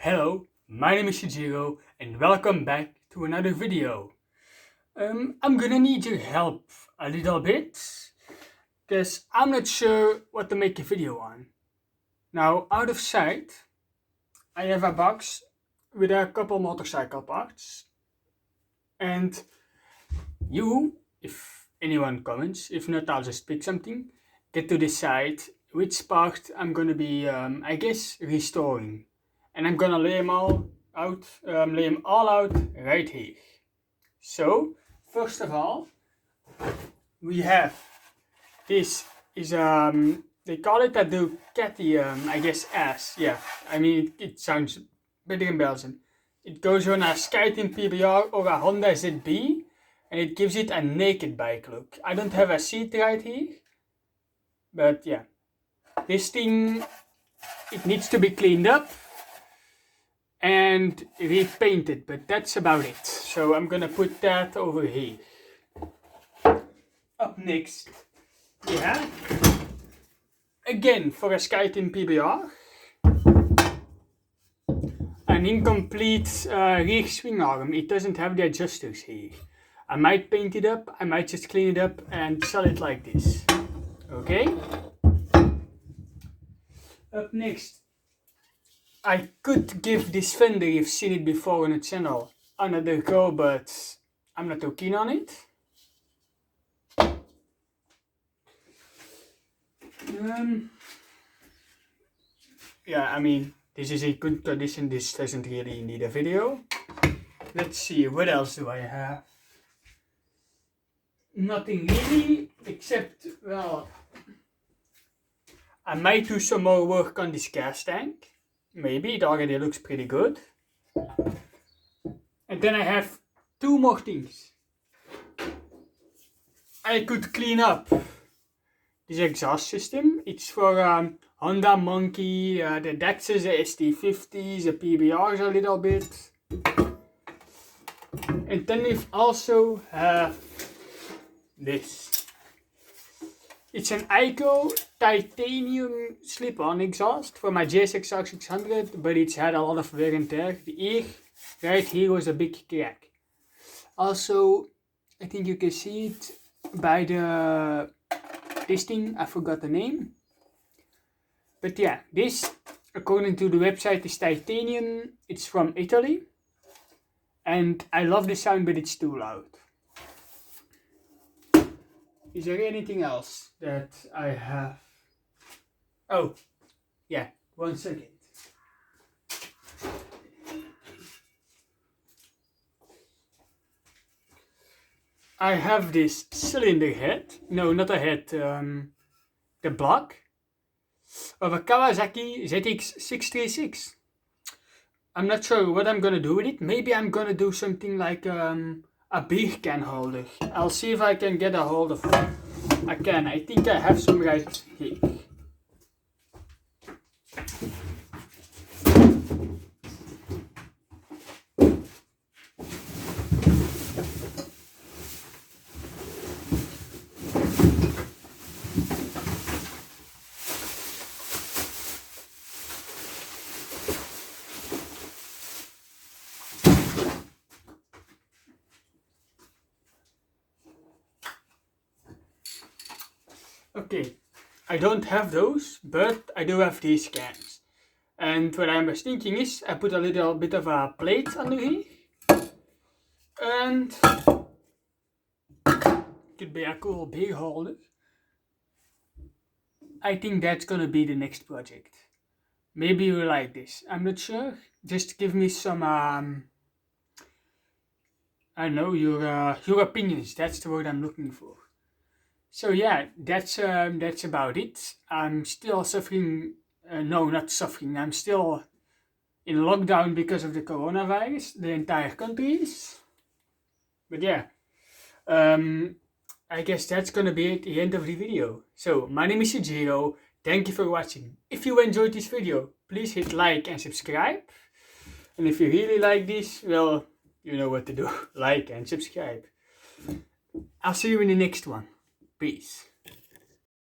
Hello, my name is youre and welcome back to another video. I'm gonna need your help a little bit because I'm not sure what to make a video on. Now, out of sight, I have a box with a couple motorcycle parts, and you, if anyone comments, if not, I'll just pick something, get to decide which part I'm gonna be, I guess, restoring. And I'm gonna lay them all out right here. So, first of all, we have this is they call it a Ducati, I guess S. Yeah, I mean it sounds better in Belgium. It goes on a Skyteam PBR or a Honda ZB, and it gives it a naked bike look. I don't have a seat right here, but yeah, this thing, it needs to be cleaned up and repainted, but that's about it. So I'm gonna put that over here. Up next, yeah, again for a Skyteam PBR, an incomplete rear swing arm. It doesn't have the adjusters here. I might paint it up, I might just clean it up and sell it like this. Okay? Up next, I could give this fender, you've seen it before on the channel, another go, but I'm not too keen on it. Yeah, I mean, this is in good condition, this doesn't really need a video. Let's see, what else do I have? Nothing really, except, well, I might do some more work on this gas tank. Maybe, it already looks pretty good. And then I have two more things. I could clean up this exhaust system. It's for Honda Monkey, the Dexys, the ST50s, the PBRs a little bit. And then we also have this. It's an Ico titanium slip-on exhaust for my JSX R600, but it's had a lot of wear and tear. The ear right here was a big crack. Also, I think you can see it by this thing, I forgot the name. But yeah, this, according to the website, is titanium. It's from Italy. And I love the sound, but it's too loud. Is there anything else that I have? Oh, yeah, 1 second. I have this cylinder head, no, not a head, the block of a Kawasaki ZX636. I'm not sure what I'm gonna do with it. Maybe I'm gonna do something like a beer can holder. I'll see if I can get a hold of a can. I think I have some right here. Okay, I don't have those, but I do have these cans. And what I was thinking is, I put a little bit of a plate under here. And could be a cool beer holder. I think that's gonna be the next project. Maybe you like this, I'm not sure. Just give me some, I don't know, your opinions, that's the word I'm looking for. So yeah, that's about it. I'm still suffering, no, not suffering, I'm still in lockdown because of the coronavirus, the entire country is. But yeah, I guess that's gonna be at the end of the video. So, my name is youre, thank you for watching. If you enjoyed this video, please hit like and subscribe. And if you really like this, well, you know what to do, like and subscribe. I'll see you in the next one. Peace.